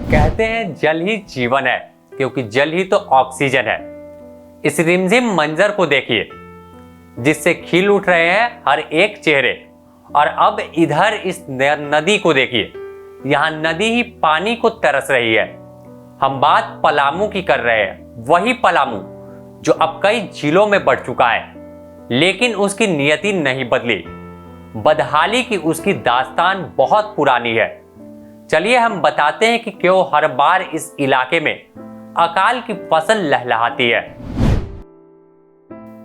कहते हैं जल ही जीवन है, क्योंकि जल ही तो ऑक्सीजन है। इस रिमझिम मंजर को देखिए जिससे खिल उठ रहे हैं हर एक चेहरे। और अब इधर इस नदी को देखिए, यहाँ नदी ही पानी को तरस रही है। हम बात पलामू की कर रहे हैं, वही पलामू जो अब कई जिलों में बढ़ चुका है, लेकिन उसकी नियति नहीं बदली। बदहाली की उसकी दास्तान बहुत पुरानी है। चलिए हम बताते हैं कि क्यों हर बार इस इलाके में अकाल की फसल लहलहाती है।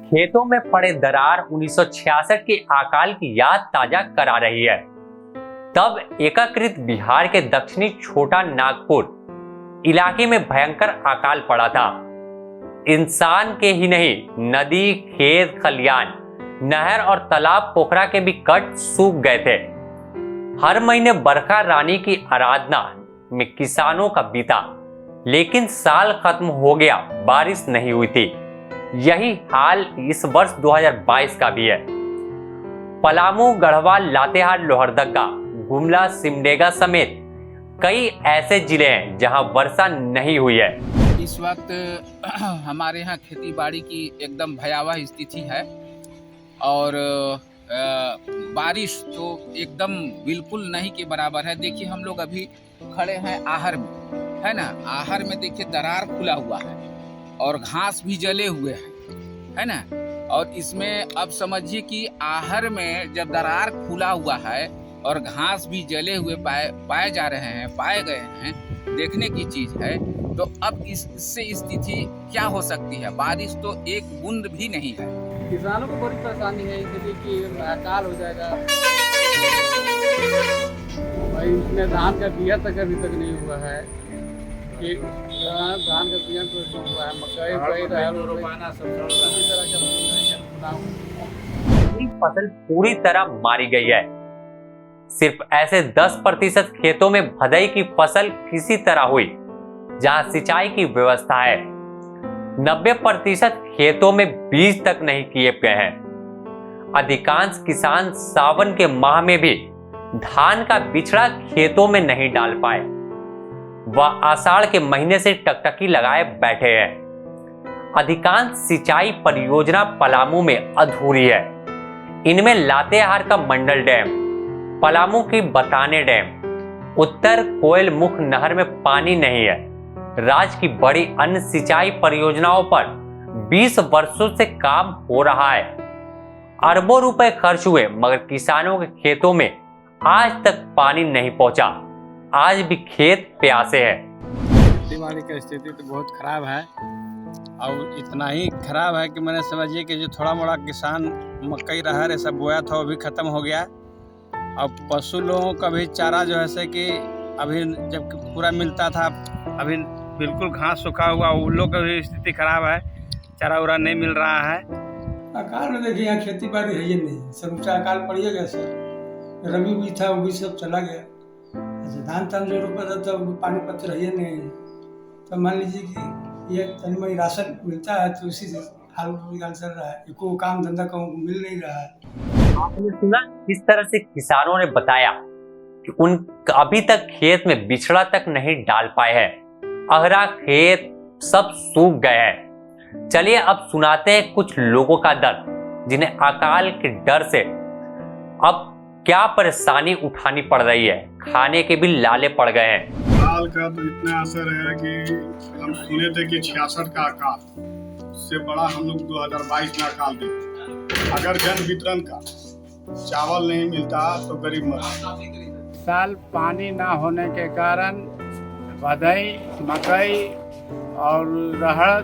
खेतों में पड़े दरार 1966 के अकाल की याद ताजा करा रही है। तब एकीकृत बिहार के दक्षिणी छोटा नागपुर इलाके में भयंकर अकाल पड़ा था। इंसान के ही नहीं, नदी, खेत खलियान, नहर और तालाब पोखरा के भी कट सूख गए थे। हर महीने बरखा रानी की आराधना में किसानों का बीता, लेकिन साल खत्म हो गया, बारिश नहीं हुई थी। यही हाल इस वर्ष 2022 का भी है। पलामू, गढ़वाल, लातेहार, लोहरदगा, गुमला, सिमडेगा समेत कई ऐसे जिले हैं जहां वर्षा नहीं हुई है। इस वक्त हमारे यहाँ खेती बाड़ी की एकदम भयावह स्थिति है और बारिश तो एकदम बिल्कुल नहीं के बराबर है। देखिए हम लोग अभी खड़े हैं आहर में, है ना। आहर में देखिए दरार खुला हुआ है और घास भी जले हुए हैं, है ना। और इसमें अब समझिए कि आहर में जब दरार खुला हुआ है और घास भी जले हुए पाए जा रहे हैं, पाए गए हैं, देखने की चीज है। तो अब इससे स्थिति क्या हो सकती है? बारिश तो एक बूंद भी नहीं है। किसानों को बड़ी परेशानी है इसलिए कि अकाल हो जाएगा। भाई उसमें धान का बिया तक अभी तक नहीं हुआ है कि धान का बिया तो हुआ है, मकई रोपाना सब फसल पूरी तरह मारी गई है। सिर्फ ऐसे 10% खेतों में भदई की फसल किसी तरह हुई जहां सिंचाई की व्यवस्था है। 90% खेतों में बीज तक नहीं किए गए हैं। अधिकांश किसान सावन के माह में भी धान का बिछड़ा खेतों में नहीं डाल पाए। वह आषाढ़ के महीने से टकटकी लगाए बैठे हैं। अधिकांश सिंचाई परियोजना पलामू में अधूरी है। इनमें लातेहार का मंडल डैम, पलामू की बताने डैम, उत्तर कोयल मुख नहर में पानी नहीं है। राज्य की बड़ी अन्य सिंचाई परियोजनाओं पर 20 वर्षों से काम हो रहा है। अरबों रुपए खर्च हुए, मगर किसानों के खेतों में आज तक पानी नहीं पहुंचा। आज भी खेत प्यासे है। खेती बाड़ी की स्थिति तो बहुत खराब है और इतना ही खराब है कि मैंने समझिए कि जो थोड़ा मोड़ा किसान मकई रहर सब बोया था वो भी खत्म हो गया। अब पशु लोगों का भी चारा जो है कि अभी जब पूरा मिलता था, अभी बिल्कुल घास सूखा हुआ, उन लोग की भी स्थिति खराब है। चारा उरा नहीं मिल रहा है। अकाल में देखिए यहाँ खेती बाड़ी है ही नहीं, सब ऊँचा अकाल पड़ गया सर। रबी भी था वो भी सब चला गया। अच्छा धान तान जो रोपा था तब पानी पत्थर है ही नहीं। तो मान लीजिए कि ये तनी मनी राशन मिलता है तो उसी से हाल चल रहा है। कोई काम धंधा कहूँ मिल नहीं रहा है। आपने सुना किस तरह से किसानों ने बताया कि उन अभी तक खेत में बिछड़ा तक नहीं डाल पाए हैं। अहरा खेत सब सूख गए हैं। चलिए अब सुनाते हैं कुछ लोगों का दर्द, जिन्हें अकाल के डर से अब क्या परेशानी उठानी पड़ रही है। खाने के भी लाले पड़ गए हैं। अकाल का तो इतना असर है कि हम सुने थे कि 66 का अकाल, उससे बड़ा हम लोग 2022 में अकाल देखे। अगर जन वितरण का चावल नहीं मिलता तो गरीब मर। साल पानी ना होने के कारण भदई, मकई और रहर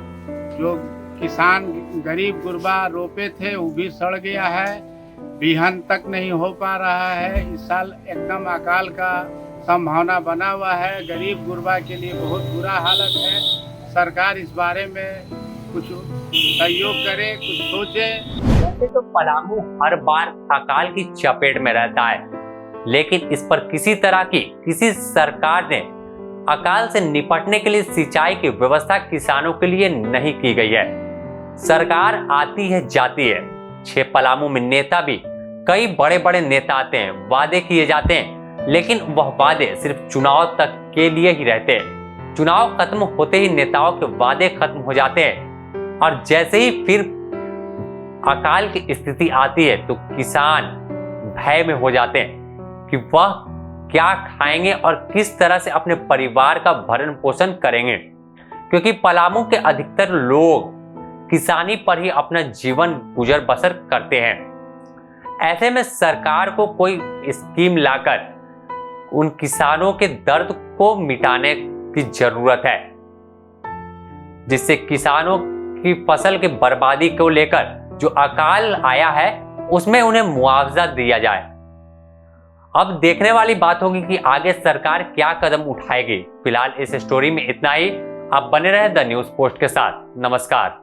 जो किसान गरीब गुरबा रोपे थे वो भी सड़ गया है। बिहन तक नहीं हो पा रहा है। इस साल एकदम अकाल का संभावना बना हुआ है। गरीब गुरबा के लिए बहुत बुरा हालत है। सरकार इस बारे में कुछ सहयोग करे, कुछ सोचे। वैसे तो पलामू हर बार अकाल की चपेट में रहता है, लेकिन इस पर किसी सरकार ने अकाल से निपटने के लिए सिंचाई की व्यवस्था किसानों के लिए नहीं की गई है। सरकार आती है जाती है। पलामू में नेता भी कई बड़े बड़े नेता आते हैं, वादे किए जाते हैं, लेकिन वह वादे सिर्फ चुनाव तक के लिए ही रहते हैं। चुनाव खत्म होते ही नेताओं के वादे खत्म हो जाते हैं और जैसे ही फिर अकाल की स्थिति आती है तो किसान भय में हो जाते हैं कि वह क्या खाएंगे और किस तरह से अपने परिवार का भरण पोषण करेंगे, क्योंकि पलामू के अधिकतर लोग किसानी पर ही अपना जीवन गुजर बसर करते हैं। ऐसे में सरकार को कोई स्कीम लाकर उन किसानों के दर्द को मिटाने की जरूरत है, जिससे किसानों की फसल की बर्बादी को लेकर जो अकाल आया है उसमें उन्हें मुआवजा दिया जाए। अब देखने वाली बात होगी कि आगे सरकार क्या कदम उठाएगी। फिलहाल इस स्टोरी में इतना ही। आप बने रहे द न्यूज़ पोस्ट के साथ। नमस्कार।